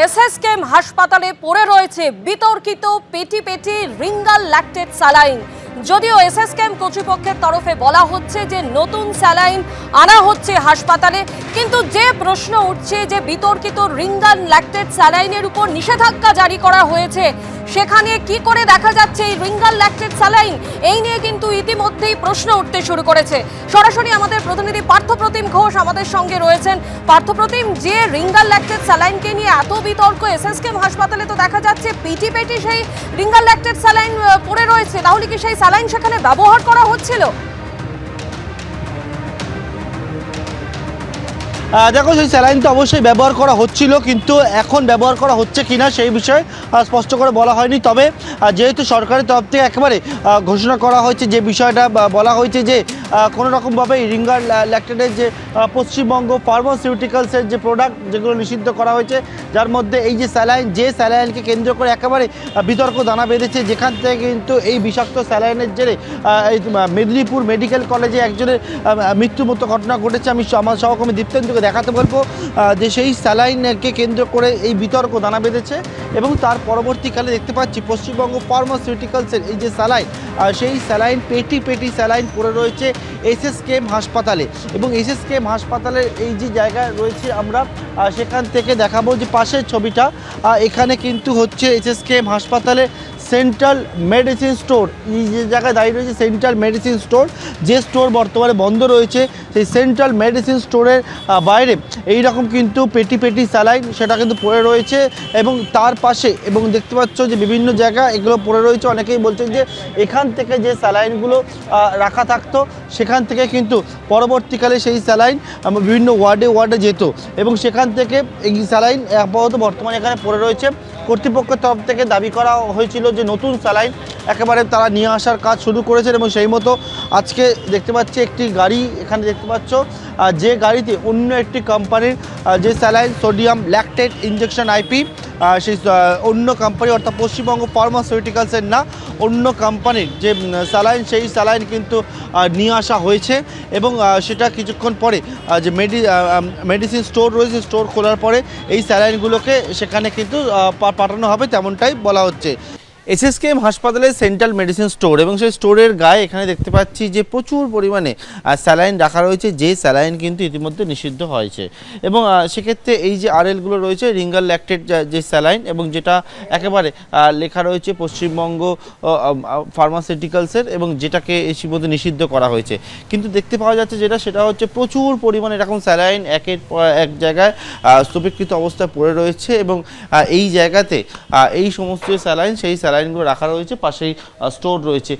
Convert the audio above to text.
SSKM হাসপাতালে পড়ে রয়েছে বিতর্কিত পেটি পেটি রিঙ্গাল ল্যাকটেট স্যালাইন। যদিও এসএসকেএম কর্তৃপক্ষের তরফে বলা হচ্ছে যে নতুন স্যালাইন আনা হচ্ছে হাসপাতালে, কিন্তু যে প্রশ্ন উঠছে যে বিতর্কিত রিঙ্গাল ল্যাকটেট স্যালাইনের উপর নিষেধাজ্ঞা জারি করা হয়েছে, সেখানে কি করে দেখা যাচ্ছে এই রিঙ্গাল ল্যাকটেট স্যালাইন, এই নিয়ে কিন্তু ইতিমধ্যেই প্রশ্ন উঠতে শুরু করেছে। সরাসরি আমাদের প্রতিনিধি পার্থপ্রতিম ঘোষ আমাদের সঙ্গে রয়েছেন। পার্থপ্রতিম, যে রিঙ্গাল ল্যাকটেট স্যালাইনকে নিয়ে এত বিতর্ক এসএসকেএম হাসপাতালে, তো দেখা যাচ্ছে পেটি পেটি সেই রিঙ্গাল ল্যাকটেট স্যালাইন পড়ে রয়েছে, তাহলে কি সেই স্যালাইন সেখানে ব্যবহার করা হচ্ছিল? দেখো, সেই স্যালাইন তো অবশ্যই ব্যবহার করা হচ্ছিল, কিন্তু এখন ব্যবহার করা হচ্ছে কিনা সেই বিষয়ে স্পষ্ট করে বলা হয়নি। তবে যেহেতু সরকারের তরফ থেকে একেবারে ঘোষণা করা হয়েছে, যে বিষয়টা বলা হয়েছে যে কোনো রকমভাবে রিঙ্গাল ল্যাকটেটের যে পশ্চিমবঙ্গ ফার্মাসিউটিক্যালসের যে প্রোডাক্ট যেগুলো নিষিদ্ধ করা হয়েছে, যার মধ্যে এই যে স্যালাইনকে কেন্দ্র করে একেবারে বিতর্ক দানা বেঁধেছে, যেখান থেকে কিন্তু এই বিষাক্ত স্যালাইনের জেরে মেদিনীপুর মেডিকেল কলেজে একজনের মৃত্যুর মতো ঘটনা ঘটেছে। আমি আমার সহকর্মী দীপ্তেন্দুকে দেখাতে বলবো যে সেই স্যালাইনকে কেন্দ্র করে এই বিতর্ক দানা বেঁধেছে, এবং তার পরবর্তীকালে দেখতে পাচ্ছি পশ্চিমবঙ্গ ফার্মাসিউটিক্যালসের এই যে স্যালাইন, সেই স্যালাইন পেটি পেটি স্যালাইন পড়ে রয়েছে এসএসকেএম হাসপাতালে। এবং এসএসকেএম হাসপাতালের এই যে জায়গায় রয়েছে আমরা সেখান থেকে দেখাবো যে পাশের ছবিটা, এখানে কিন্তু হচ্ছে এসএসকেএম হাসপাতালে সেন্ট্রাল মেডিসিন স্টোর। এই যে জায়গায় দাঁড়িয়ে রয়েছে সেন্ট্রাল মেডিসিন স্টোর, যে স্টোর বর্তমানে বন্ধ রয়েছে, সেই সেন্ট্রাল মেডিসিন স্টোরের বাইরে এই রকম কিন্তু পেটি পেটি স্যালাইন সেটা কিন্তু পড়ে রয়েছে। এবং তার পাশে এবং দেখতে পাচ্ছ যে বিভিন্ন জায়গায় এগুলো পড়ে রয়েছে। অনেকেই বলছেন যে এখান থেকে যে স্যালাইনগুলো রাখা থাকতো, সেখান থেকে কিন্তু পরবর্তীকালে সেই স্যালাইন বিভিন্ন ওয়ার্ডে যেত, এবং সেখান থেকে এই স্যালাইন আপাতত বর্তমানে এখানে পড়ে রয়েছে। কর্তৃপক্ষের তরফ থেকে দাবি করা হয়েছিল যে নতুন স্যালাইন একেবারে তারা নিয়ে আসার কাজ শুরু করেছেন, এবং সেই মতো আজকে দেখতে পাচ্ছি একটি গাড়ি এখানে দেখতে পাচ্ছ, যে গাড়িতে অন্য একটি কোম্পানির যে saline sodium lactate injection IP, সেই অন্য কোম্পানি অর্থাৎ পশ্চিমবঙ্গ ফার্মাসিউটিক্যালসের না, অন্য কোম্পানির যে স্যালাইন, সেই স্যালাইন কিন্তু নিয়ে আসা হয়েছে। এবং সেটা কিছুক্ষণ পরে যে মেডিসিন স্টোর রয়েছে, স্টোর খোলার পরে এই স্যালাইনগুলোকে সেখানে কিন্তু পাঠানো হবে, তেমনটাই বলা হচ্ছে। এসএসকেএম হাসপাতালের সেন্ট্রাল মেডিসিন স্টোর, এবং সেই স্টোরের গায়ে এখানে দেখতে পাচ্ছি যে প্রচুর পরিমাণে স্যালাইন রাখা রয়েছে, যে স্যালাইন কিন্তু ইতিমধ্যে নিষিদ্ধ হয়েছে। এবং সেক্ষেত্রে এই যে আরএলগুলো রয়েছে রিঙ্গাল ল্যাকটেট যে স্যালাইন, এবং যেটা একেবারে লেখা রয়েছে পশ্চিমবঙ্গ ফার্মাসিউটিক্যালসের, এবং যেটাকে ইতিমধ্যে নিষিদ্ধ করা হয়েছে। কিন্তু দেখতে পাওয়া যাচ্ছে সেটা হচ্ছে প্রচুর পরিমাণে এরকম স্যালাইন একের পর এক জায়গায় স্তূপীকৃত অবস্থায় পড়ে রয়েছে, এবং এই জায়গাতে এই সমস্ত স্যালাইন, সেই স্যালাইনগুলো রাখা রয়েছে, পাশেই স্টোর রয়েছে।